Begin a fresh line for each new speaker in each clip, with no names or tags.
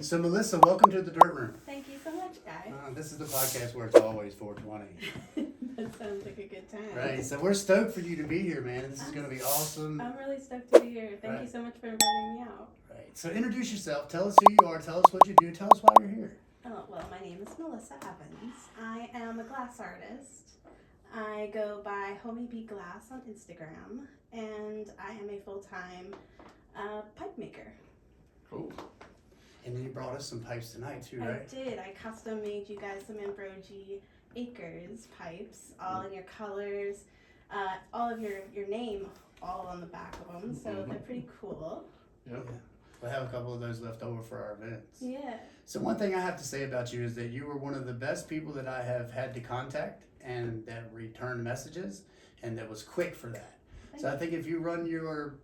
So Melissa, welcome to the Dirt Room.
Thank you so much, guys.
This is the podcast where it's always 420.
That sounds like a good time.
Right, so we're stoked for you to be here, man. This is going to be awesome.
I'm really stoked to be here. Thank you so much for inviting me out.
Right, so introduce yourself. Tell us who you are. Tell us what you do. Tell us why you're here.
Oh, well, my name is Melissa Evans. I am a glass artist. I go by Homie Be Glass on Instagram, and I am a full-time pipe maker.
Cool.
And then you brought us some pipes tonight too, right?
I did. I custom made you guys some Ambrogi Acres pipes, all in your colors, all of your name all on the back of them, so they're pretty cool.
Yep.
Yeah. We'll have a couple of those left over for our events.
Yeah.
So one thing I have to say about you is that you were one of the best people that I have had to contact and that returned messages and that was quick for that. So I think if you run your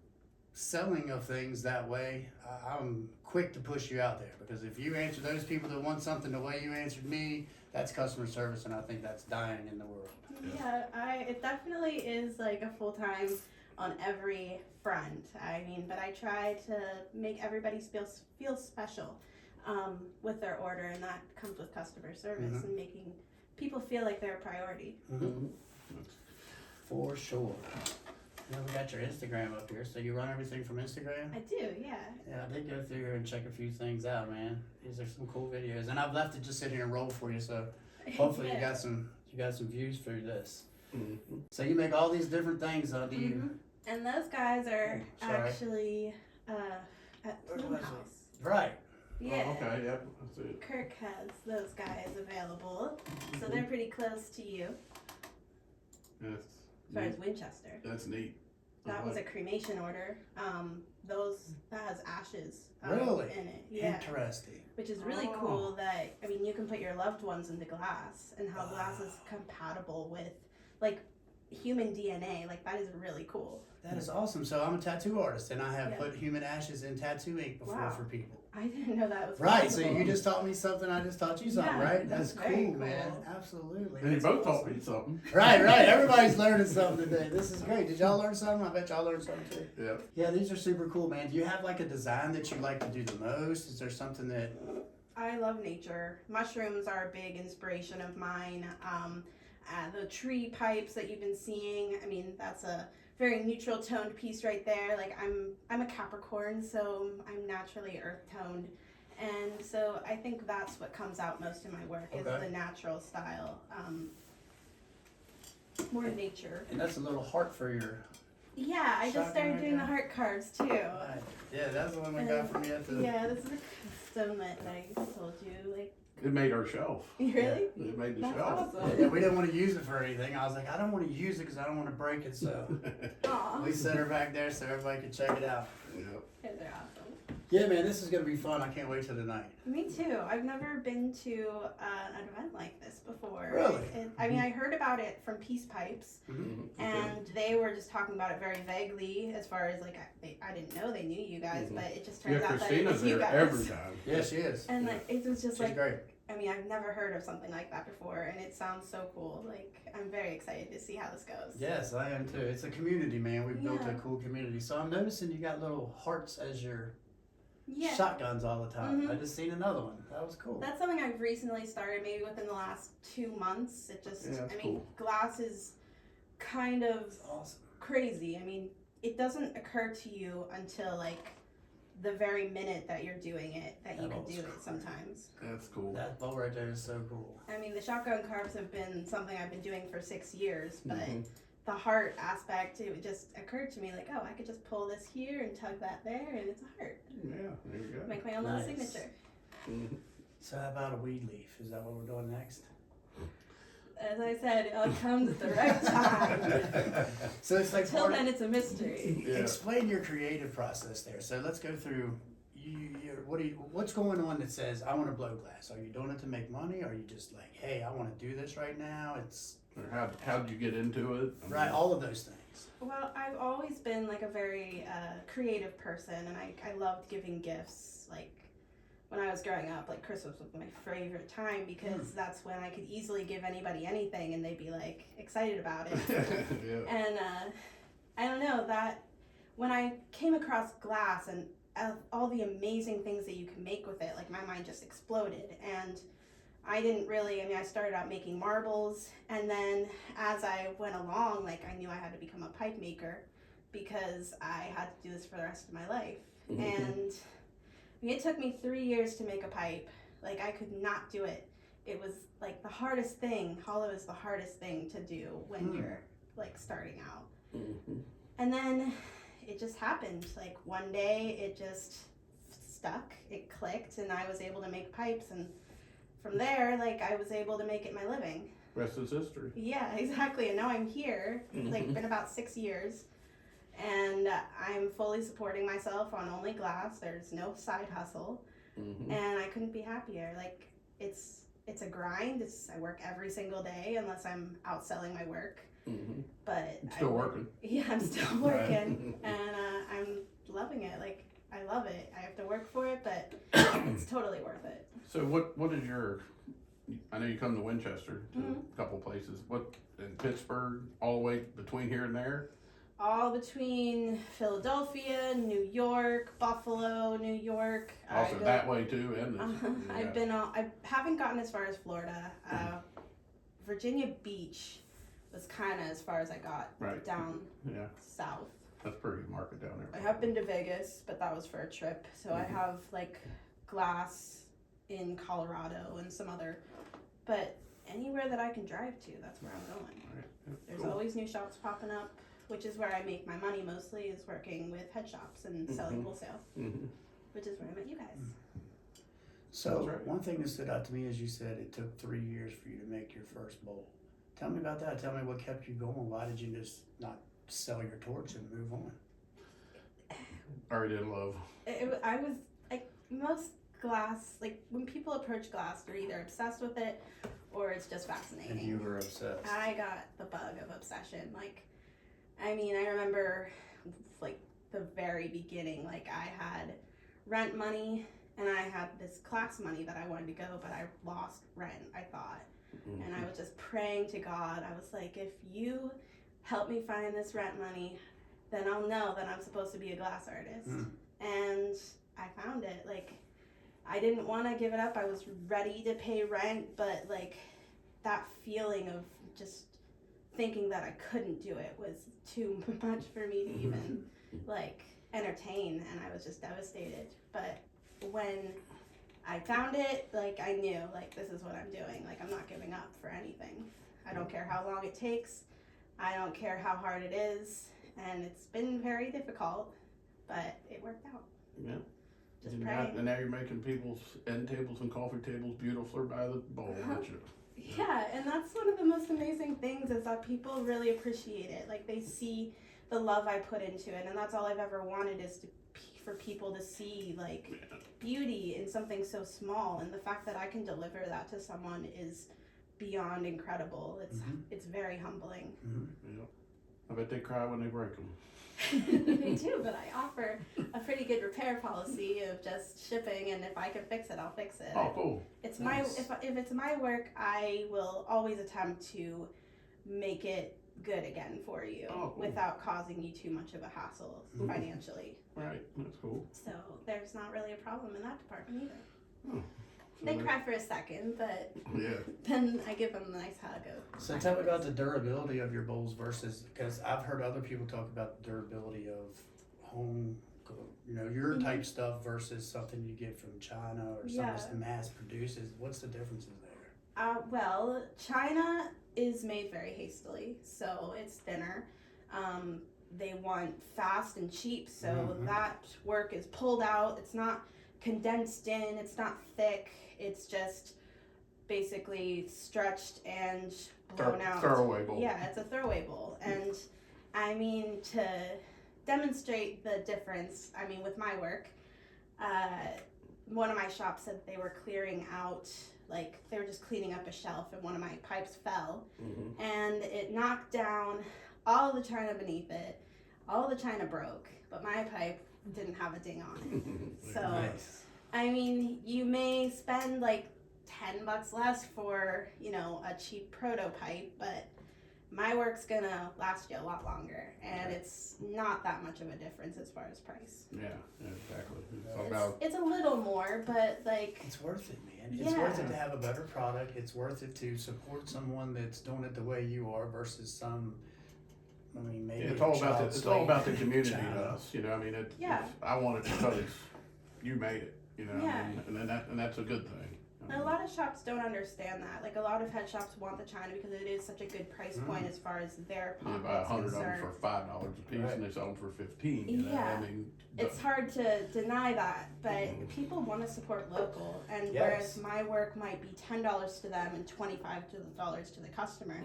selling of things that way, I'm quick to push you out there, because if you answer those people that want something the way you answered me, that's customer service, and I think that's dying in the world.
Yeah, it definitely is like a full-time on every front. I mean, but I try to make everybody feel special with their order, and that comes with customer service and making people feel like they're a priority.
For sure. Yeah, we got your Instagram up here, so you run everything from Instagram?
I do, yeah.
Yeah, I did go through here and check a few things out, man. These are some cool videos, and I've left it just sit here and roll for you, so hopefully you got some views through this. So you make all these different things, do you?
And those guys are actually at Plum House.
Right.
Yeah.
Oh, okay, yep, I see it.
Kirk has those guys available, so they're pretty close to you.
Yes.
As far as Winchester.
That's neat.
That was a cremation order. That has ashes
Really?
in it. Yeah.
Interesting.
Which is really cool that, I mean, you can put your loved ones into glass, and how glass is compatible with, like, human DNA. Like, that is really cool.
That is awesome. So I'm a tattoo artist, and I have put human ashes in tattoo ink before for people.
I didn't know that was
right.
possible.
So you just taught me something. I just taught you something, right? That's cool, man. Absolutely.
And you both taught me something.
Right. Everybody's learning something today. This is great. Did y'all learn something? I bet y'all learned something too.
Yep.
Yeah, these are super cool, man. Do you have like a design that you like to do the most? Is there something that...
I love nature. Mushrooms are a big inspiration of mine. The tree pipes that you've been seeing, I mean, that's a very neutral toned piece right there. Like, I'm a Capricorn, so I'm naturally earth toned, and so I think that's what comes out most in my work is the natural style, more nature.
And that's a little heart for your...
Yeah, I just started doing the heart cards too.
Right. Yeah, that's the one we got from you at the...
Yeah, this is a custom that I told you, like.
It made our shelf.
Really?
It made the
That's
shelf.
awesome.
Yeah, we didn't want to use it for anything. I was like, I don't want to use it because I don't want to break it, so we set her back there so everybody could check it out.
Yep.
Yeah, they're awesome.
Yeah, man, this is going to be fun. I can't wait till tonight.
Me too. I've never been to an event like this before.
Really?
I mean, I heard about it from Peace Pipes, and they were just talking about it very vaguely as far as, like, I didn't know they knew you guys, but it just turns out that it was
Christina's
you
there
guys.
every time.
Yeah, she is.
And, like, it was just
She's
like,
great.
I mean, I've never heard of something like that before, and it sounds so cool. Like, I'm very excited to see how this goes.
Yes, I am too. It's a community, man. We've built a cool community. So I'm noticing you got little hearts as your shotguns all the time. I just seen another one. That was cool.
That's something I've recently started, maybe within the last 2 months. It just, glass is kind of crazy. I mean, it doesn't occur to you until, like, the very minute that you're doing it that you can do it sometimes.
That's cool.
That bow right there is so cool.
I mean, the shotgun carves have been something I've been doing for 6 years, but the heart aspect, it just occurred to me like, oh, I could just pull this here and tug that there, and it's a heart.
Yeah, there you go.
Make my own little signature.
So how about a weed leaf? Is that what we're doing next?
As I said, it all comes at the right time.
So it's like
Until then, it's a mystery.
Explain your creative process there. So let's go through. What's going on that says I want to blow glass? Are you doing it to make money? Or are you just like, hey, I want to do this right now?
Or how did you get into it?
Right, all of those things.
Well, I've always been like a very creative person, and I loved giving gifts. Like, when I was growing up, like, Christmas was my favorite time because that's when I could easily give anybody anything and they'd be like excited about it. And I don't know, that when I came across glass, and all the amazing things that you can make with it. Like my mind just exploded, and I didn't really, I started out making marbles, and then as I went along, like I knew I had to become a pipe maker because I had to do this for the rest of my life. And it took me 3 years to make a pipe. Like I could not do it. It was like the hardest thing. Hollow is the hardest thing to do when you're like starting out. And then it just happened. Like one day it just stuck, it clicked, and I was able to make pipes, and from there, like I was able to make it my living.
Rest is history.
Yeah, exactly. And now I'm here. It's like been about 6 years, and I'm fully supporting myself on only glass. There's no side hustle, and I couldn't be happier. Like it's a grind. I work every single day unless I'm out selling my work. But
Still working.
Yeah, I'm still working, and I'm loving it. Like I love it. I have to work for it, but it's totally worth it.
So what is your, I know you come to Winchester, to a couple places, what, in Pittsburgh, all the way between here and there?
All between Philadelphia, New York, Buffalo, New York.
Also that way too, and this.
I haven't gotten as far as Florida. Virginia Beach was kind of as far as I got down south.
That's pretty good market down there.
I have been to Vegas, but that was for a trip. So I have like glass in Colorado and some other, but anywhere that I can drive to, that's where I'm going. There's always new shops popping up, which is where I make my money mostly, is working with head shops and selling wholesale, which is where I met you guys.
So one thing that stood out to me is you said it took 3 years for you to make your first bowl. Tell me about that. Tell me what kept you going. Why did you just not sell your torch and move on?
Already in love.
I was like, most glass, like when people approach glass, they're either obsessed with it or it's just fascinating.
And you were obsessed.
I got the bug of obsession. Like, I remember like the very beginning, like I had rent money and I had this class money that I wanted to go, but I lost rent, I thought. And I was just praying to God. I was like, if you help me find this rent money, then I'll know that I'm supposed to be a glass artist. And I found it. Like, I didn't want to give it up. I was ready to pay rent, but like that feeling of just thinking that I couldn't do it was too much for me to even like entertain, and I was just devastated. But when I found it, like I knew, like this is what I'm doing. Like I'm not giving up for anything. I don't care how long it takes. I don't care how hard it is. And it's been very difficult, but it worked out.
Yeah.
Just praying.
And now you're making people's end tables and coffee tables beautiful by the bowl, aren't you?
Yeah, and that's one of the most amazing things is that people really appreciate it. Like they see the love I put into it, and that's all I've ever wanted is for people to see like beauty in something so small, and the fact that I can deliver that to someone is beyond incredible. It's very humbling.
Yeah. I bet they cry when they break them.
They do, but I offer a pretty good repair policy of just shipping, and if I can fix it, I'll fix it.
Oh, cool.
It's my if it's my work, I will always attempt to make it good again for you without causing you too much of a hassle financially.
Right, that's cool.
So there's not really a problem in that department either.
Oh. So
They cry for a second, but
yeah.
then I give them a nice hug.
So tell me about the durability of your bowls versus, because I've heard other people talk about the durability of home, your type stuff versus something you get from China or something that's mass produces. What's the differences there?
Well, China is made very hastily, so it's thinner. They want fast and cheap, so that work is pulled out. It's not condensed in, it's not thick, it's just basically stretched and blown out.
Throwaway bowl.
Yeah, it's a throwaway bowl. And to demonstrate the difference, with my work, one of my shops said they were clearing out, like they were just cleaning up a shelf and one of my pipes fell and it knocked down all the china beneath it. All the china broke, but my pipe didn't have a ding on it. So,
nice.
You may spend like $10 less for, a cheap prototype, but my work's gonna last you a lot longer, and it's not that much of a difference as far as price.
Yeah, exactly. about.
It's a little more, but like
It's worth it, man. It's
Yeah.
worth it to have a better product. It's worth it to support someone that's doing it the way you are versus some. I mean, maybe
It's all about
child
it's all about the
slave in
community to
China.
us, you know. I mean,
Yeah.
I want it because you made it, you know.
Yeah.
I mean, and that's a good thing.
a lot of shops don't understand that. Like a lot of head shops want the china because it is such a good price point as far as their
You buy
pockets
100 of them
concerned.
for $5 a piece,
Right.
and they sell them for 15. You know?
Yeah.
I mean,
It's hard to deny that, but people want to support local, and whereas
Yes.
my work might be $10 to them and $25 to the customer,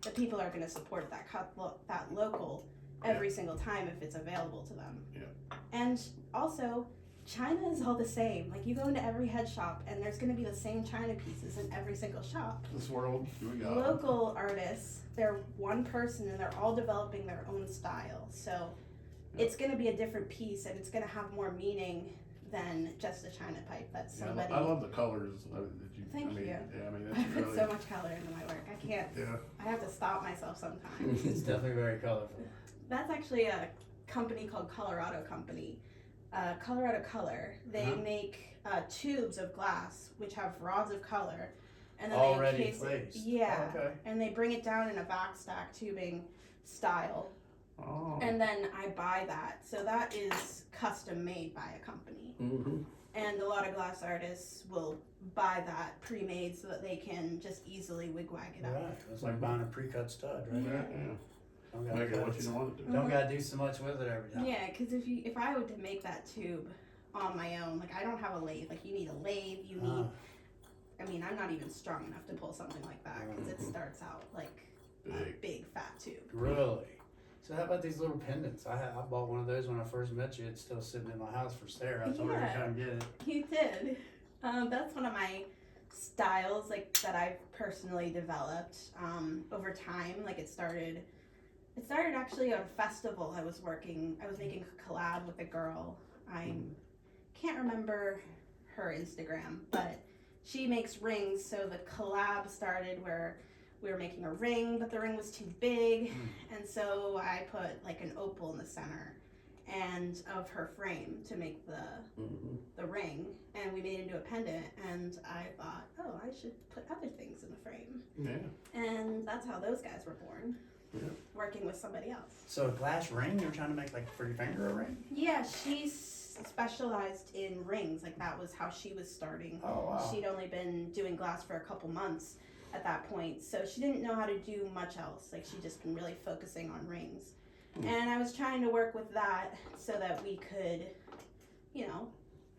the people are going to support that local every single time if it's available to them.
Yeah.
And also, China is all the same. Like you go into every head shop, and there's going to be the same China pieces in every single shop.
this world, we got
Local artists, they're one person, and they're all developing their own style. So it's going to be a different piece, and it's going to have more meaning than just a China pipe that
Yeah,
somebody.
I love the colors that you.
Thank
I mean,
you.
Yeah, I mean,
I
that's
put
really.
so much color into my work. I can't.
Yeah.
I have to stop myself sometimes.
It's definitely very colorful.
That's actually a company called Colorado Company. Colorado Color. They
Uh-huh.
make tubes of glass which have rods of color, and then
Already
they encase it.
placed.
Yeah,
Okay.
and they bring it down in a vac stack tubing style,
Oh.
and then I buy that. So that is custom made by a company, and a lot of glass artists will buy that pre-made so that they can just easily wig-wag it
Right.
out.
It's like buying a pre-cut stud, right?
Yeah.
Don't gotta
Make it
cut
what you want to do.
Don't gotta do so much with it every time.
Yeah, because if I were to make that tube on my own, like I don't have a lathe. Like you need a lathe. You need. I mean, I'm not even strong enough to pull something like that because it starts out like a
Big.
big fat tube.
Really? So how about these little pendants? I bought one of those when I first met you. It's still sitting in my house for Sarah. I told her to
Yeah.
come get it.
You did. That's one of my styles, like that I've personally developed over time. Like it started actually at a festival. I was making a collab with a girl. I can't remember her Instagram, but she makes rings. So the collab started where we were making a ring, but the ring was too big, and so I put like an opal in the center and of her frame to make the ring, and we made it into a pendant. And I thought, oh, I should put other things in the frame,
Yeah.
and that's how those guys were born.
Yeah.
Working with somebody else.
So a glass ring? You're trying to make like for your finger a ring?
Yeah, she specialized in rings. Like that was how she was starting.
Oh wow.
She'd only been doing glass for a couple months at that point, so she didn't know how to do much else. Like she'd just been really focusing on rings. And I was trying to work with that so that we could,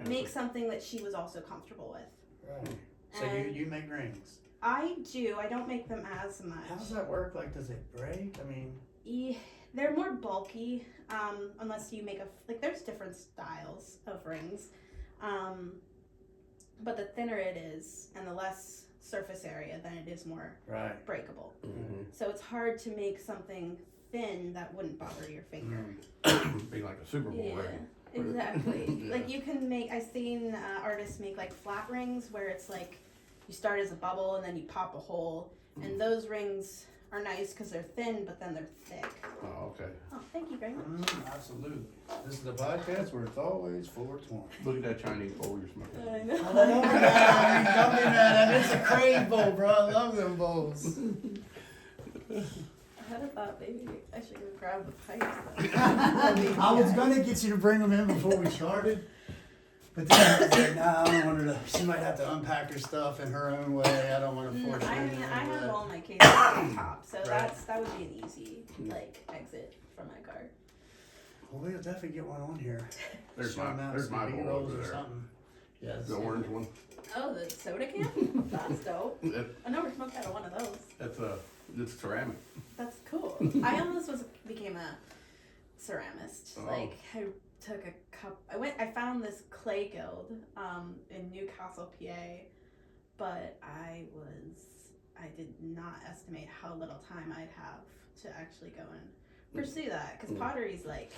make something that she was also comfortable with.
Right. So
And
you make rings.
I do. I don't make them as much.
How does that work? Like, does it break? I mean,
They're more bulky, unless you make there's different styles of rings. But the thinner it is and the less surface area, then it is more
right.
breakable.
Mm-hmm.
So it's hard to make something thin that wouldn't bother your finger.
Be like a Super Bowl ring.
Exactly.
Yeah.
Like you can make, I've seen artists make like flat rings where it's like you start as a bubble and then you pop a hole. And those rings are nice because they're thin, but then they're thick.
Oh, okay.
Oh, thank you very much.
Absolutely. This is the podcast where it's always 420.
Look at that Chinese bowl you're smoking.
I
I
know.
know, man. Don't be mad. It's a crave bowl, bro. I love them bowls.
I had a thought maybe I should go grab the pipes.
I was gonna get you to bring them in before we started, but then I was like, nah, I don't want her to. She might have to unpack her stuff in her own way. I don't want to force her.
I
into
mean, I have
that.
all my cases on top, so
Right.
that would be an easy exit from my car.
Well, we'll definitely get one on here.
There's
Show 'em out
there's
some
my bowl
B-rolls
over
or
there.
something. Yes.
The orange one.
Oh, the soda can? That's dope.
It,
I never smoked out of one of those.
it's ceramic.
That's cool. I almost became a ceramist.
Oh.
Like I took a cup. I found this clay guild in Newcastle, PA, but I did not estimate how little time I'd have to actually go and pursue that, because pottery's like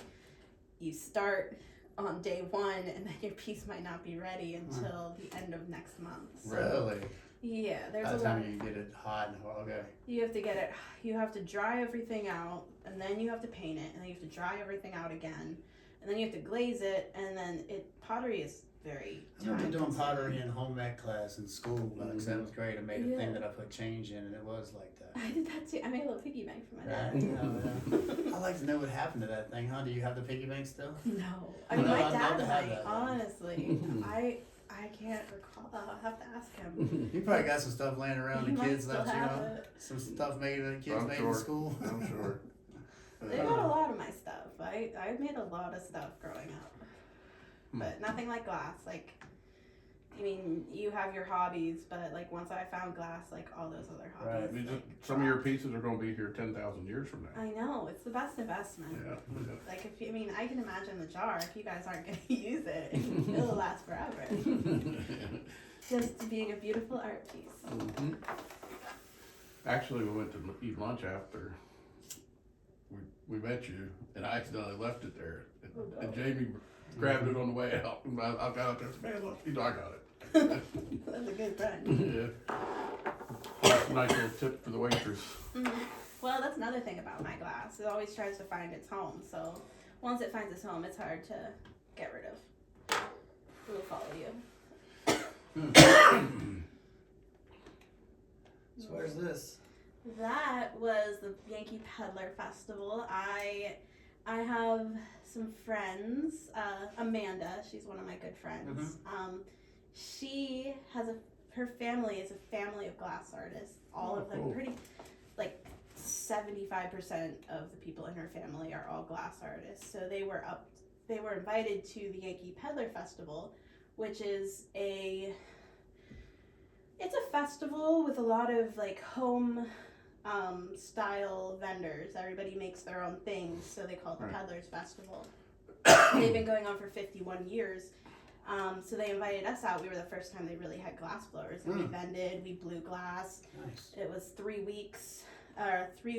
you start on day one and then your piece might not be ready until the end of next month. So,
Really?
yeah, there's
By
a
the
lot.
time you get it hot and okay.
You have to get it, you have to dry everything out, and then you have to paint it, and then you have to dry everything out again, and then you have to glaze it, and then pottery is very
I remember doing
time-consuming.
pottery in home ec class in school. Like
Mhm.
that was great. I made a
Yeah.
thing that I put change in, and it was like that.
I did that too. I made a little piggy bank for my
Right?
dad.
Yeah. I'd like to know what happened to that thing, huh? Do you have the piggy bank still?
No, I mean
No,
my
I'd love
dad
to have
might.
that.
Honestly, I can't recall. I'll have to ask him.
You probably got some stuff laying around
He
the
might
kids
still
left, you
have
know?
it.
Some stuff made the kids
I'm
made
sure.
in school.
I'm sure.
They got a lot of my stuff. I made a lot of stuff growing up, but nothing like glass. Like, I mean, you have your hobbies, but like once I found glass, like all those other hobbies.
Right.
I mean,
like,
some of your pieces are going to be here 10,000 years from now.
I know, it's the best investment.
Yeah.
Like if you, I mean, I can imagine the jar. If you guys aren't gonna use it, it'll last forever. Just being a beautiful art piece.
Mhm. Actually, we went to eat lunch after we met you, and I accidentally left it there. And Jamie grabbed it on the way out. And I got up there and said, man, look, I got it.
That's a good friend.
Yeah. Nice little tip for the waitress.
Well, that's another thing about my glass. It always tries to find its home. So once it finds its home, it's hard to get rid of. It will follow you.
So where's this?
That was the Yankee Peddler Festival. I have some friends. Amanda, she's one of my good friends. She has her family is a family of glass artists. All of them,
cool.
pretty like 75% of the people in her family are all glass artists. So they were invited to the Yankee Peddler Festival, which is it's a festival with a lot of like home style vendors. Everybody makes their own things, so they call it the
Right.
Peddlers Festival. They've been going on for 51 years. So they invited us out. We were the first time they really had glass blowers, and we vended, we blew glass.
Nice.
It was 3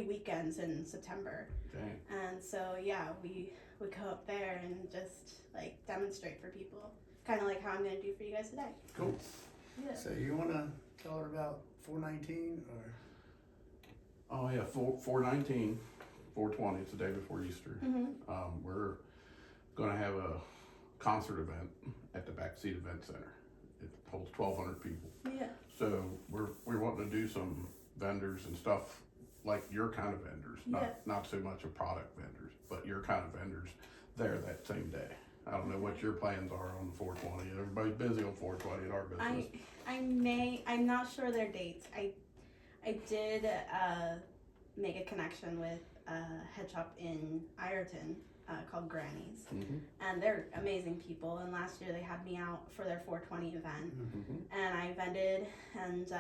weekends in September.
Dang.
And so yeah, we would go up there and just like demonstrate for people, kind of like how I'm gonna do for you guys today.
Cool.
Yeah.
So you want to tell her about 419 or?
Oh yeah, 419, 420. It's the day before Easter. We're gonna have a concert event at the Backseat Event Center. It holds 1,200 people.
Yeah.
So we're wanting to do some vendors and stuff like your kind of vendors, not so much of product vendors, but your kind of vendors there that same day. I don't know what your plans are on 420. Everybody's busy on 420 in our business.
I'm not sure their dates. I did make a connection with a head shop in Ireton called Granny's, and they're amazing people. And last year they had me out for their 420 event, and I vended, and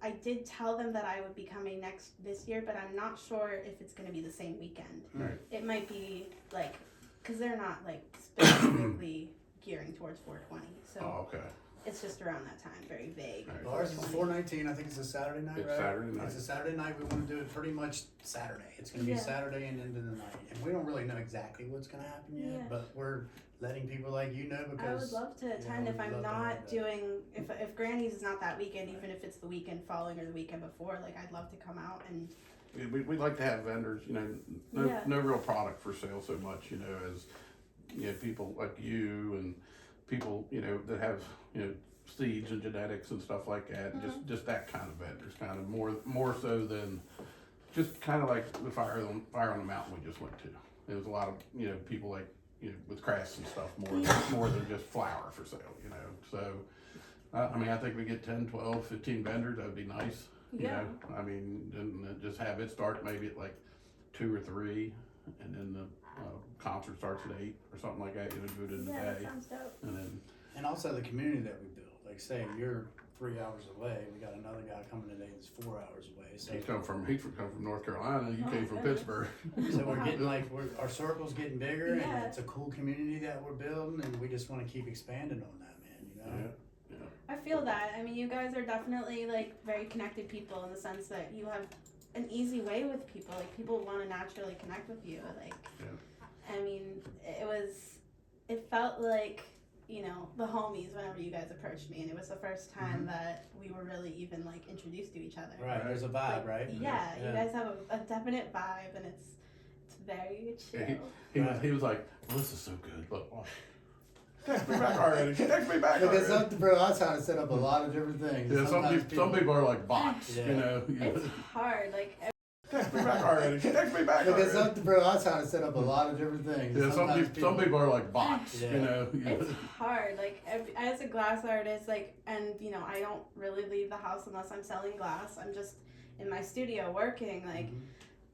I did tell them that I would be coming this year, but I'm not sure if it's going to be the same weekend.
Right.
It might be like, because they're not like specifically gearing towards 420, so
Oh, okay.
it's just around that time, very vague.
Right.
Well, ours is 419. I think it's a Saturday night,
It's
right?
Saturday night.
It's a Saturday night. We want to do it pretty much Saturday. It's going to be
Yeah.
Saturday and into the night. And we don't really know exactly what's going to happen yet,
Yeah.
but we're letting people like you know
I would
because
love to attend
we'd
if I'm
love to
not
have that.
doing, if Granny's is not that weekend, even if it's the weekend following or the weekend before, like I'd love to come out and,
We'd like to have vendors, no real product for sale so much, as, people like you and people, that have, seeds and genetics and stuff like that, just that kind of vendors, kind of more so than just kind of like the fire on the mountain we just went to. There was a lot of, people like, with crafts and stuff more than just flour for sale, so, I think we get 10, 12, 15 vendors, that'd be nice.
Yeah.
And just have it start maybe at like 2 or 3, and then the concert starts at 8 or something like that. Do it in the
yeah, that
day,
sounds dope.
and also the community that we build. Like say you're 3 hours away, we got another guy coming today that's 4 hours away. So
He come from North Carolina. You
Oh,
came from
goodness.
Pittsburgh.
So we're getting our circle's getting bigger,
Yeah.
and it's a cool community that we're building, and we just want to keep expanding on that, man.
I feel that. I mean, you guys are definitely like very connected people in the sense that you have an easy way with people. Like people want to naturally connect with you. Like, I mean, it felt like, the homies whenever you guys approached me, and it was the first time that we were really even like introduced to each other.
Right, there's a vibe,
Like,
right?
Yeah, you guys have a definite vibe, and it's very chill.
He was like, well, this is so good. Look, watch. Text me back already. Text me back
Because
already.
bro, I was trying to set up a lot of different things.
Yeah,
Sometimes
some people are like bots,
Yeah.
you know.
It's hard. Like,
Text me back already. Text me back
Because
already.
bro, I was trying to set up a lot of different things.
Yeah, some people are like bots,
Yeah.
you know.
it's hard. Like, as a glass artist, like, and you know, I don't really leave the house unless I'm selling glass. I'm just in my studio working. Like,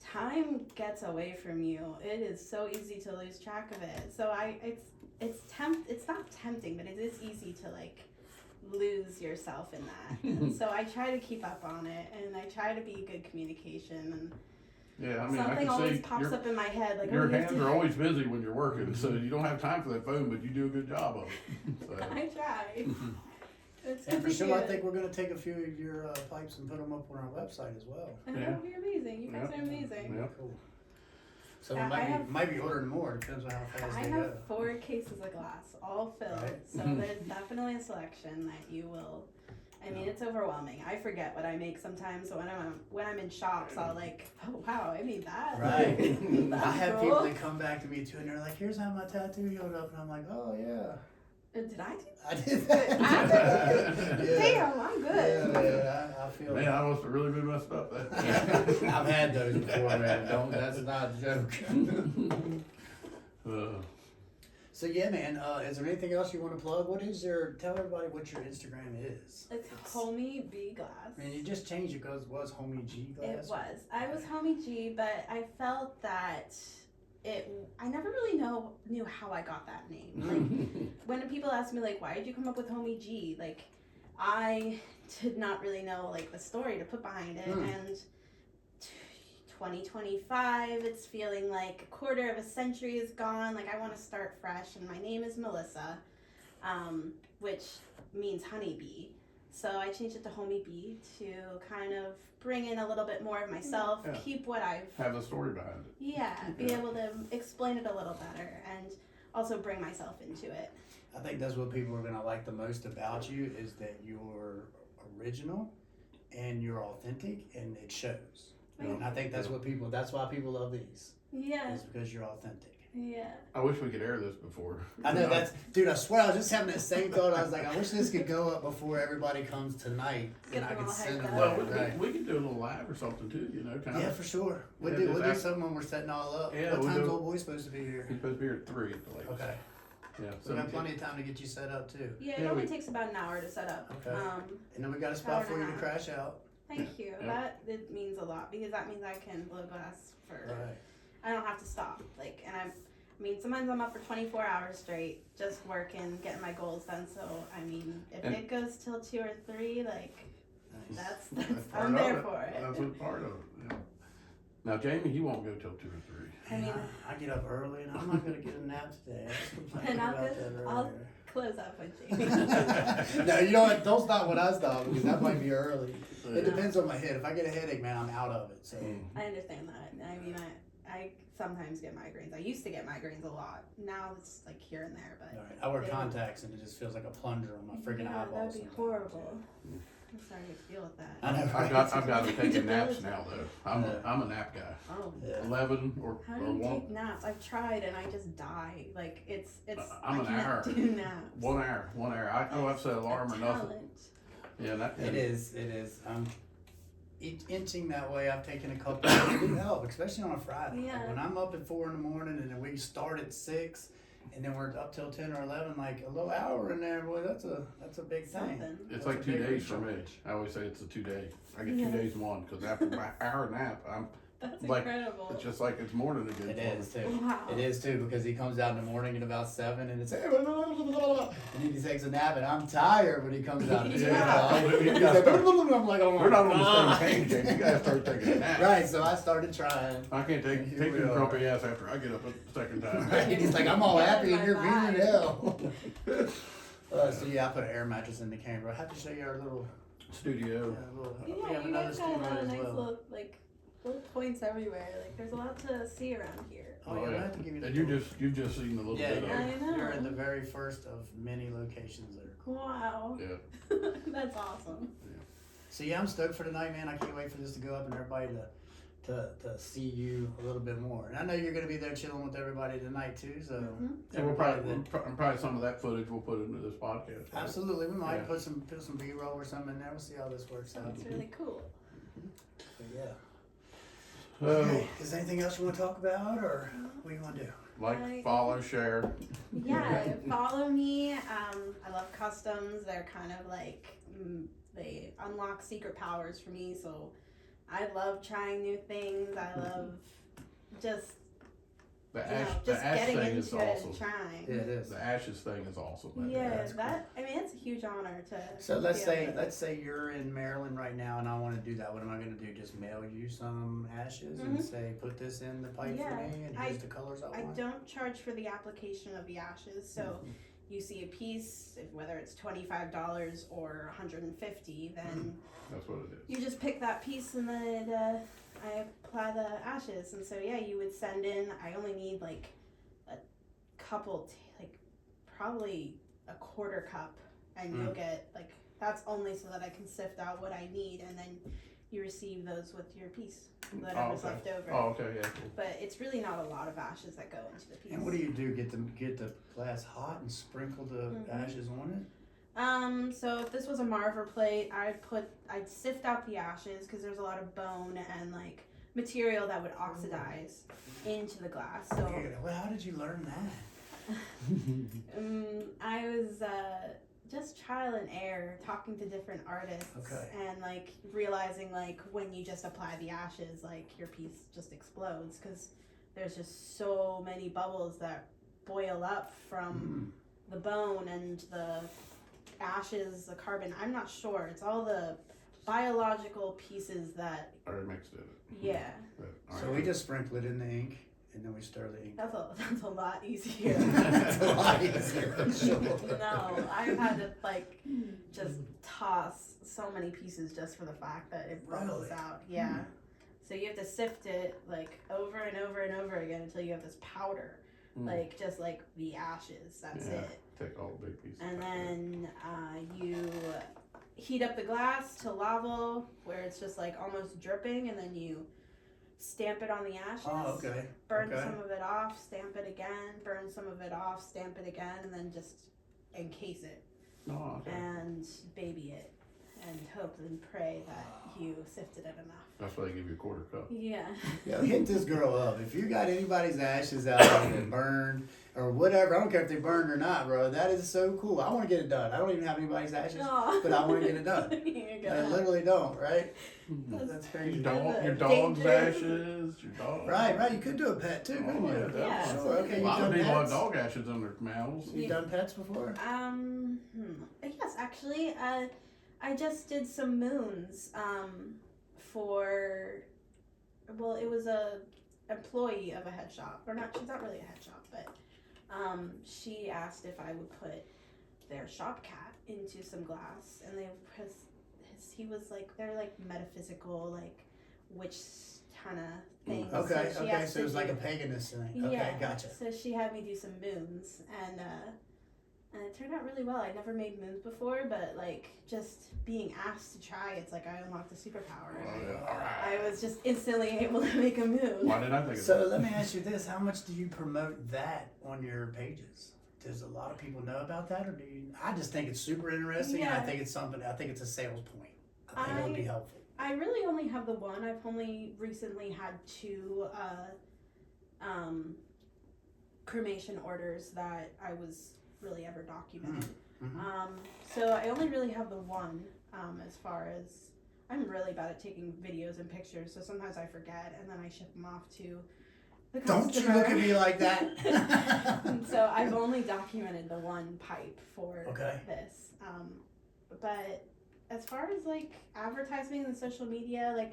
time gets away from you. It is so easy to lose track of it. So it's not tempting, but it is easy to like lose yourself in that. And so I try to keep up on it, and I try to be good communication, and
Yeah, I mean, I
something
can
always
see
pops up in my head, like,
your
oh, you have
hands
to-
are always busy when you're working, so you don't have time for that phone, but you do a good job of it. So.
I try. It's
And for
good to
sure, I
do
think
it.
we're gonna take a few of your pipes and put them up on our website as well.
And
Yeah.
that would be amazing. You guys
Yeah.
are amazing.
Yeah.
Cool. So
Yeah,
we
I have-
might be ordering more. Depends on how fast
I
they
have
go.
4 cases of glass, all filled.
Right.
So there's definitely a selection that you will. I mean, it's overwhelming. I forget what I make sometimes. So when I'm in shops, I'll like, oh wow, I made that.
Right.
That's
I have
cool.
people that come back to me too, and they're like, "Here's how my tattoo healed up," and I'm like, "Oh yeah,
Did I do?
I did that."
Yeah. Damn, I'm good.
Yeah, I feel.
Man, I must have really been messed up then.
I've had those before, man. That's not a joke. So yeah, man. Is there anything else you want to plug? Tell everybody what your Instagram is.
It's Homie B Glass.
I mean, you just changed it because it was Homie G Glass.
It was. I was Homie G, but I felt that I never really knew how I got that name. Like, when people ask me, like, why did you come up with Homie G? Like, I did not really know, like, the story to put behind it. And 2025, it's feeling like a quarter of a century is gone. Like, I want to start fresh. And my name is Melissa, which means honeybee. So I changed it to Homie B to kind of bring in a little bit more of myself,
Yeah.
keep what I've
Have a story behind it.
be able to explain it a little better, and also bring myself into it.
I think that's what people are gonna like the most about you is that you're original and you're authentic, and it shows. And I think that's why people love these.
Yeah,
Is because you're authentic.
yeah.
I wish we could air this before.
I know dude, I swear I was just having that same thought. I was like, I wish this could go up before everybody comes tonight,
Get
and I
them
could
all
send
hyped
them
up.
Well,
right.
we could do a little live or something too, you know, kind
Yeah,
of.
for sure. We'll
Yeah,
do
just ask-
something when we're setting all up.
Yeah,
What
we'll
time's
do-
old boy supposed to be here?
He's supposed to be here at 3 at the latest.
Okay.
Yeah.
So we got plenty of time to get you set up too.
Yeah, it
Yeah,
only
we-
takes about an hour to set up.
Okay. And then we got a spot
Hour
for
and
you
a
to
half.
crash out.
Thank you.
Yeah.
That it means a lot, because that means I can blow glass for.
Right.
I don't have to stop. Like, and I mean, sometimes I'm up for 24 hours straight, just working, getting my goals done. So, I mean, if
And-
it goes till 2 or 3, like,
Nice.
that's
part
I'm
of
there
it.
for it.
That's a part of it. Yeah. Now, Jamie, he won't go till 2 or 3.
I mean,
I get up early and I'm not gonna get a nap today. I was complaining
And I'll
about
go-
that
I'll-
earlier.
close up with Jamie.
No, you know what? Don't stop when I stop because that might be early. It depends on my head. If I get a headache, man, I'm out of it. So
I understand that. I mean, I sometimes get migraines. I used to get migraines a lot. Now it's like here and there, but.
all right, I wear
Yeah.
contacts and it just feels like a plunger on my freaking
Yeah,
eyeballs.
that'd be
sometimes.
horrible. I'm sorry to deal with that.
I know.
I've got to take naps now though. I'm a nap guy.
Oh.
Yeah.
11 or
How do you
1.
take naps? I've tried and I just die. Like it's.
I'm
I
an
can't
hour.
do naps.
1 hour. 1 hour. I don't have to set alarm
A
or nothing.
talent.
Yeah, that
It is. I'm inching that way. I've taken a couple. It do help, especially on a Friday. Like,
Yeah.
when I'm up at 4 in the morning and then we start at 6, and then we're up till 10 or 11, like a little hour in there, boy. That's a big thing.
Something.
It's
That's
like
a
2
big
days for me.
recharge.
I always say it's a 2 day. I get
Yeah.
2 days in one because after my hour nap,
That's
Like,
incredible.
it's just like it's morning again.
It
for
is
me.
too.
Wow.
It is too because he comes out in the morning at about 7 and it's and then he takes a nap and I'm tired when he comes out at 2
Yeah.
o'clock.
You
He's
gotta
like,
start-
I'm like, oh my
We're not
God.
on the same page, James. You gotta start taking a nap.
Right, so I started trying.
I can't take
Here we
your
are.
grumpy ass after I get up a second time.
Right, and he's like, I'm all
Yeah,
happy and
my
you're
vibe.
breathing hell. So yeah, I put an air mattress in the camera. I have to show you our little,
Studio.
we
Yeah,
have
you
another
guys got a
studio
lot of
as
nice
well.
little points everywhere. Like there's a lot to see around here.
Oh yeah, I have to give you the
And
tour.
you've just seen a little
Yeah,
bit of
I
it.
know.
you're in the very first of many locations that are cool.
Wow.
Yeah.
That's awesome.
So yeah, I'm stoked for tonight, man. I can't wait for this to go up and everybody to to see you a little bit more. And I know you're going to be there chilling with everybody tonight too. So
And we'll probably some of that footage we'll put into this podcast. Right?
Absolutely, we might
Yeah.
put some B-roll or something in there. We'll see how this works out.
That's really cool.
But yeah.
So,
Okay. Is there anything else you want to talk about, or what do you want to do?
follow, share.
Yeah, follow me. I love customs. They're kind of like they unlock secret powers for me. So I love trying new things. I love just
The ash
getting
thing
into
is
it
awesome.
and trying.
Yeah, it is.
The ashes thing is awesome.
Yeah,
That's
it's a huge honor to.
So
be able to-
let's say you're in Maryland right now, and I want to do that. What am I going to do? Just mail you some ashes and say, put this in the pipe for me, and here's the colors I
I
want.
don't charge for the application of the ashes, so you see a piece, whether it's $25 or $150, then
That's what it is.
you just pick that piece and then I apply the ashes. And so yeah, you would send in. I only need like a couple, probably a quarter cup, and you'll get that's only so that I can sift out what I need, and then you receive those with your piece, whatever's left over.
Oh, okay, yeah. Cool.
But it's really not a lot of ashes that go into the piece.
And what do you do? Get the glass hot and sprinkle the ashes on it?
So if this was a Marver plate, I'd sift out the ashes because there's a lot of bone and material that would oxidize into the glass. So
Well, how did you learn that?
I was just trial and error, talking to different artists, and realizing when you just apply the ashes, your piece just explodes because there's just so many bubbles that boil up from the bone and the ashes, the carbon. I'm not sure. It's all the biological pieces that
Are mixed in it.
Yeah.
So we just sprinkle it in the ink, and then we stir the ink.
That's a lot easier.
That's a lot easier, for sure.
No, I've had to just toss so many pieces just for the fact that it bubbles out. Yeah. So you have to sift it over and over and over again until you have this powder, just the ashes. That's it.
Take all the big pieces.
And then you heat up the glass to lava where it's just almost dripping, and then you stamp it on the ashes.
Oh, okay.
Burn some of it off, stamp it again, burn some of it off, stamp it again, and then just encase it and baby it and hope and pray that you sifted it enough.
That's why they give you a quarter cup.
Yeah.
Yo, hit this girl up. If you got anybody's ashes out there that burned or whatever, I don't care if they burned or not, bro. That is so cool. I want to get it done. I don't even have anybody's ashes, but I want to get it done. I literally don't, right? That's crazy.
Your dog's ashes, your dog.
Right. You could do a pet too, couldn't you?
Yeah.
Sure. Okay.
A
You
lot of
done
people have
pets?
dog ashes in their mouths.
You done pets before?
Yes, actually, I just did some moons for, it was a employee of a head shop, or not, she's not really a head shop, but she asked if I would put their shop cat into some glass, and he was they're metaphysical, witch kind of things.
Okay,
so she asked
so it was
to
like
do-
a paganist thing. Okay,
yeah,
gotcha.
So she had me do some moons, and it turned out really well. I'd never made moons before, but just being asked to try, it's I unlocked a superpower. I was just instantly able to make a moon.
Why did I think of
So
that?
let me ask you this: how much do you promote that on your pages? Does a lot of people know about that, or do you? I just think it's super interesting, and I think it's something. I think it's a sales point. I think it would be helpful.
I really only have the one. I've only recently had 2 cremation orders that I was really ever documented. So I only really have the one. As far as I'm really bad at taking videos and pictures, so sometimes I forget, and then I ship them off to the customer.
Don't you look at me like that.
And so I've only documented the one pipe for this. But as far as advertising and social media,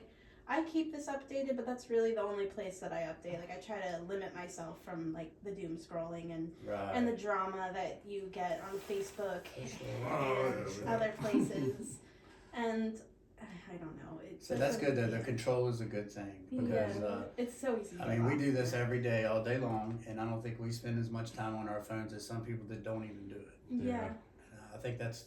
I keep this updated, but that's really the only place that I update. I try to limit myself from the doom scrolling and the drama that you get on Facebook and other places. And I don't know.
So that's good. The control is a good thing because
it's so easy.
I mean, we do this every day, all day long, and I don't think we spend as much time on our phones as some people that don't even do it.
Yeah.
I think that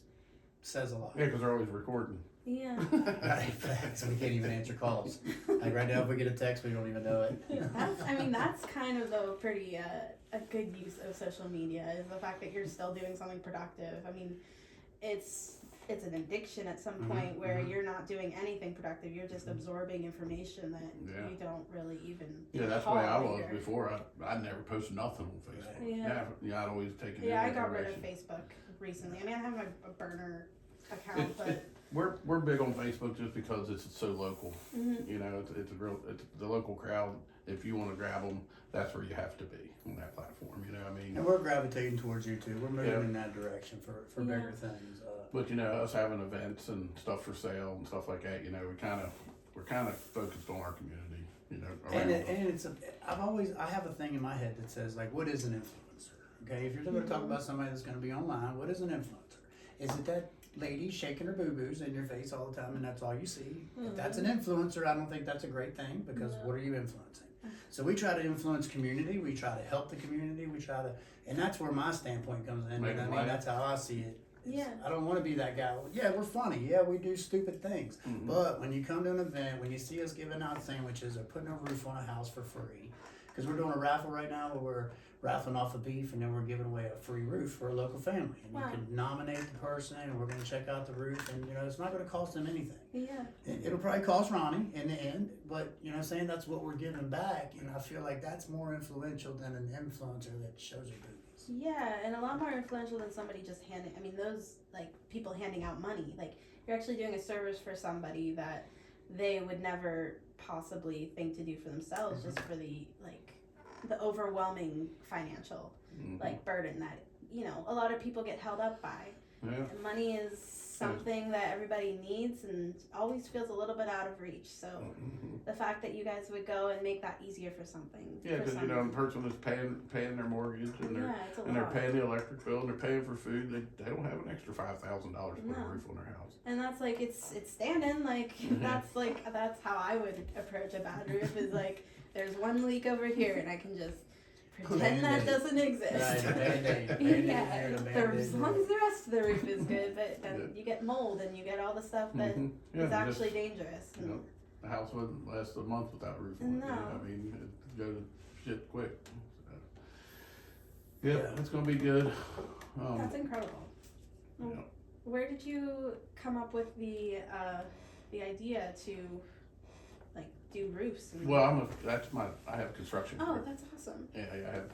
says a lot.
Yeah, because they're always recording.
Yeah.
Right, facts. We can't even answer calls. Like right now, if we get a text, we don't even know it.
That's kind of a pretty a good use of social media is the fact that you're still doing something productive. I mean, it's an addiction at some point where you're not doing anything productive. You're just absorbing information that you don't really even.
Yeah, that's the way I was before. I never posted nothing on Facebook.
Yeah.
I'd always take it.
Yeah, I got rid of Facebook recently. I mean, I have a burner account, but.
We're big on Facebook just because it's so local. You know, it's the local crowd. If you want to grab them, that's where you have to be on that platform. You know, I mean.
And we're gravitating towards you too. We're moving in that direction for bigger things.
But you know, us having events and stuff for sale and stuff like that. You know, we're kind of focused on our community. You know,
I have a thing in my head that says like, what is an influencer? Okay, if you're going to talk about somebody that's going to be online, what is an influencer? Is it that lady shaking her boo-boos in your face all the time and that's all you see? If that's an influencer, I don't think that's a great thing because what are you influencing? So we try to influence community, we try to help the community, and that's where my standpoint comes in. And I mean, that's how I see it.
Yeah.
I don't want to be that guy. Yeah, we're funny. Yeah, we do stupid things. But when you come to an event, when you see us giving out sandwiches or putting a roof on a house for free, because we're doing a raffle right now where we're raffling off a beef and then we're giving away a free roof for a local family. And you can nominate the person and we're going to check out the roof and, you know, it's not going to cost them anything.
Yeah.
It'll probably cost Ronnie in the end, but, you know, saying that's what we're giving back, and I feel like that's more influential than an influencer that shows her boobies.
Yeah, and a lot more influential than somebody just those, like, people handing out money. Like, you're actually doing a service for somebody that they would never possibly think to do for themselves just for the overwhelming financial, like, burden that, you know, a lot of people get held up by.
Yeah.
And money is something that everybody needs and always feels a little bit out of reach. So the fact that you guys would go and make that easier for something.
Yeah, because you know, the person is paying their mortgage and they're paying the electric bill and they're paying for food. They don't have an extra $5,000 to put a roof on their house.
And that's like it's standing that's how I would approach a bad roof is like there's one leak over here and I can just pretend that doesn't exist.
Right, Band-Aid.
As long as the rest of the roof is good, but then you get mold and you get all the stuff that is actually dangerous.
You know, the house wouldn't last a month without a roof on it.
No.
You know, I mean, it'd go to shit quick. So. Yeah, it's gonna be good.
That's incredible.
Yeah.
Where did you come up with the idea to like do roofs?
Well, I have a construction career.
Oh, that's awesome.
Yeah, I have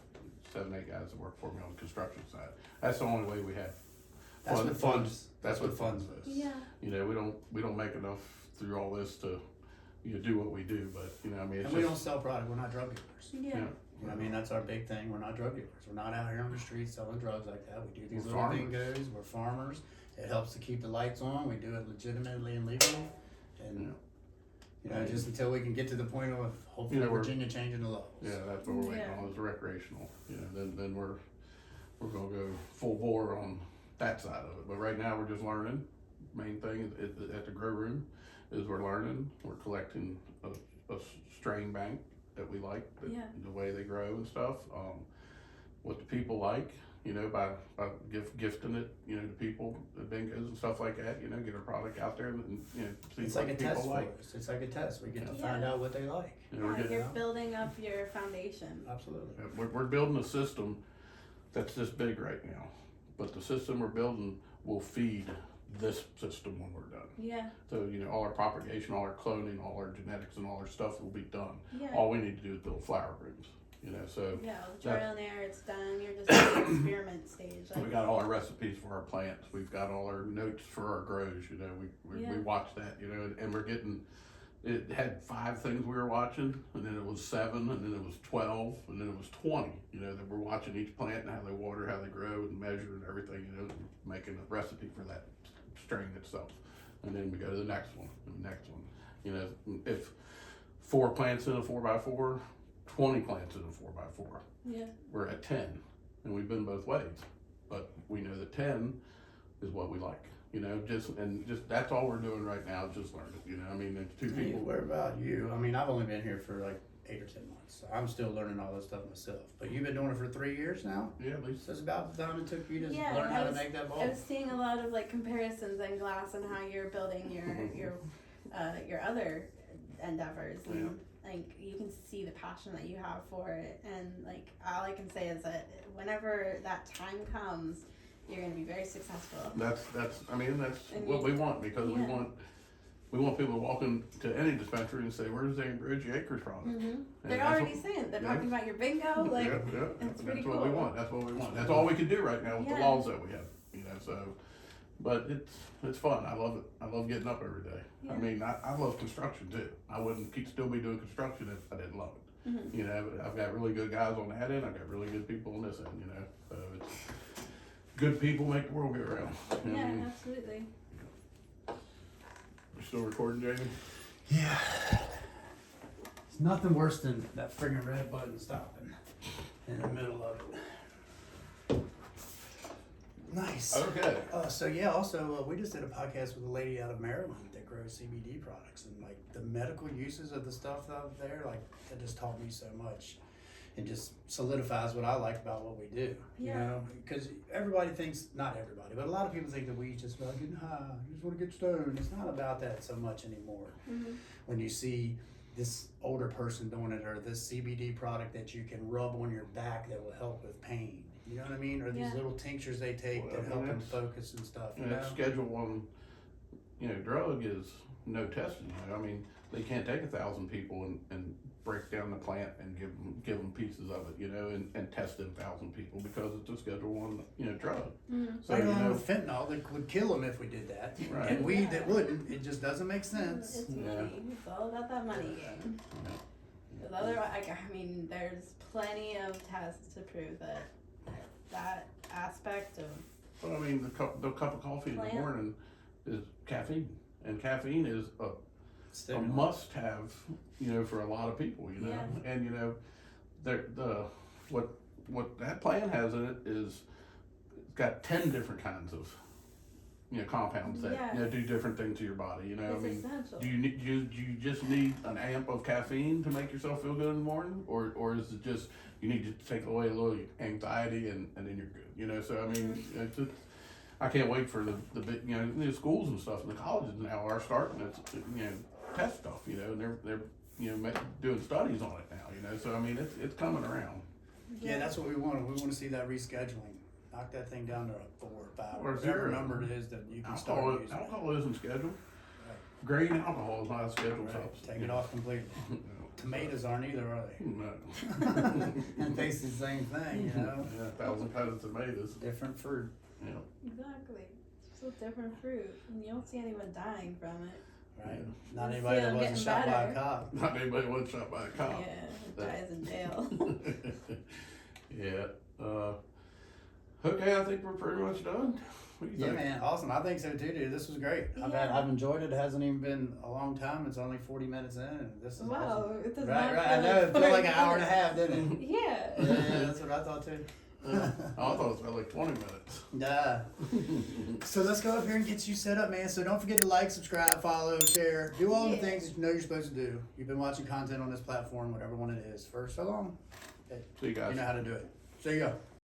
7-8 guys that work for me on the construction side. That's the only way we have.
That's what funds. That's what funds us.
Yeah.
You know, we don't make enough through all this to, you know, do what we do. But you know, I mean,
we don't sell product. We're not drug dealers.
Yeah.
You know, I mean, that's our big thing. We're not drug dealers. We're not out here on the streets selling drugs like that. We do these little bingos. We're farmers. It helps to keep the lights on. We do it legitimately and legally. And you know, just until we can get to the point of hopefully Virginia changing the laws.
Yeah, that's what we're waiting on is recreational. You know, then we're gonna go full bore on that side of it. But right now we're just learning. Main thing is at the grow room is we're learning. We're collecting a strain bank that we like, the way they grow and stuff. What the people like, you know, by gifting it, you know, to people at bingos and stuff like that. You know, get our product out there and you know, see
it's
what
like a
people
test
like.
For us. It's like a test. We get to find out what they like.
You know,
you're building up your foundation.
Absolutely.
We're building a system that's this big right now, but the system we're building will feed this system when we're done.
Yeah.
So, you know, all our propagation, all our cloning, all our genetics and all our stuff will be done.
Yeah.
All we need to do is build flower rooms, you know, so.
Yeah, the trial and error, it's done. You're just in the experiment stage.
We got all our recipes for our plants. We've got all our notes for our grows, you know, we watch that, you know, and we're getting, it had 5 things we were watching, and then it was 7, and then it was 12, and then it was 20, you know, that we're watching each plant and how they water, how they grow, and measure and everything, you know, making a recipe for that strain itself. And then we go to the next one, and the next one. You know, if 4 plants in a 4x4, 20 plants in a 4x4, we're at 10, and we've been both ways. But we know that 10 is what we like. You know, just that's all we're doing right now, just learning. You know, I mean, it's 2 people.
What about you? I mean, I've only been here for like 8 or 10 months. So I'm still learning all this stuff myself. But you've been doing it for 3 years now?
Yeah, at least.
So it's about the time it took you to
Yeah,
learn
I
how to
was-
make that
I
ball.
was seeing a lot of like comparisons in glass and how you're building your other endeavors, and like you can see the passion that you have for it, and like all I can say is that whenever that time comes, you're gonna be very successful.
That's I mean that's
And
what
you-
we want, because
yeah.
we want people to walk into any dispensary and say, "Where's the Bridge Acres product?"
Mm-hmm. They're
that's
already
what-
saying they're
yeah.
talking about your bingo, like
yeah,
it's pretty
that's what we
cool.
want. That's what we want. That's all we can do right now with the
Yeah.
laws that we have. You know, so. But it's fun. I love it. I love getting up every day.
Yeah.
I mean, I love construction too. I wouldn't still be doing construction if I didn't love it.
Mhm.
You know, but I've got really good guys on that end. I've got really good people on this end. You know, so it's good people make the world go round. You know what I
Yeah,
mean?
absolutely.
You still recording, Jamie?
Yeah. It's nothing worse than that friggin' red button stopping in the middle of it. Nice.
Okay.
So yeah, also we just did a podcast with a lady out of Maryland that grows CBD products, and like the medical uses of the stuff out there, like that just taught me so much, and just solidifies what I like about what we do. You
Yeah.
know, because everybody thinks, not everybody, but a lot of people think that we just about getting high, you just want to get stoned. It's not about that so much anymore.
Mhm.
When you see this older person doing it, or this CBD product that you can rub on your back that will help with pain. You know what I mean? Or these
Yeah.
little tinctures they take
Well,
that
I mean,
help them
that's-
focus and stuff. You
And that
know?
Schedule 1, drug is no testing. You know, I mean, they can't take 1,000 people and break down the plant and give them pieces of it. You know, and test them 1,000 people, because it's a Schedule 1 drug.
Mhm.
So
Right
you
along
know,
with fentanyl that would kill them if we did that.
Right.
And weed
Yeah.
that wouldn't. It just doesn't make sense.
It's
Yeah.
money. It's all about that money game. Because otherwise, I mean, there's plenty of tests to prove that aspect of
But I mean, the cup of coffee in the
Plant.
morning is caffeine, and caffeine is a
Stimulant.
must-have, for a lot of people,
Yeah.
and what that plant has in it is it's got 10 different kinds of compounds that
Yeah.
do different things to your body. I
it's
mean,
essential.
do you just need an amp of caffeine to make yourself feel good in the morning, or is it just you need to take away a little anxiety and then you're good? So I mean, I can't wait for the big the schools and stuff and the colleges now are starting to test stuff, and they're doing studies on it now, so I mean it's coming around.
Yeah, that's what we want. We want to see that rescheduling. Knock that thing down to a 4 or 5,
Or
whatever
0.
number it is that you can start using.
Alcohol isn't scheduled. Grain alcohol is not a scheduled
Right.
substance.
Take it off completely. Tomatoes aren't either, are they?
No.
And taste the same thing,
Yeah, 1,000 kinds of tomatoes.
Different fruit.
Yeah.
Exactly. It's still different fruit, and you don't see anyone dying from it.
Right.
Yeah.
Not
You
anybody
see
that
them
wasn't
getting
shot by a
better.
cop.
Not anybody was shot by a cop.
Yeah, it
That-
dies in jail.
Yeah. Okay, I think we're pretty much done. What do you
Yeah,
think?
man, awesome. I think so too, dude. This was great.
Yeah.
I've enjoyed it. It hasn't even been a long time. It's only 40 minutes in, and this is
Wow,
awesome.
it does
Right,
not
right.
feel
I know. It felt like an
40
hour and a
minutes.
half, didn't it?
Yeah.
Yeah, that's what I thought too.
I thought it was about like 20 minutes.
Nah. So let's go up here and get you set up, man. So don't forget to like, subscribe, follow, share, do all the
Yeah.
things that you know you're supposed to do. You've been watching content on this platform, whatever one it is, for so long.
See you guys.
You know how to do it. So you go.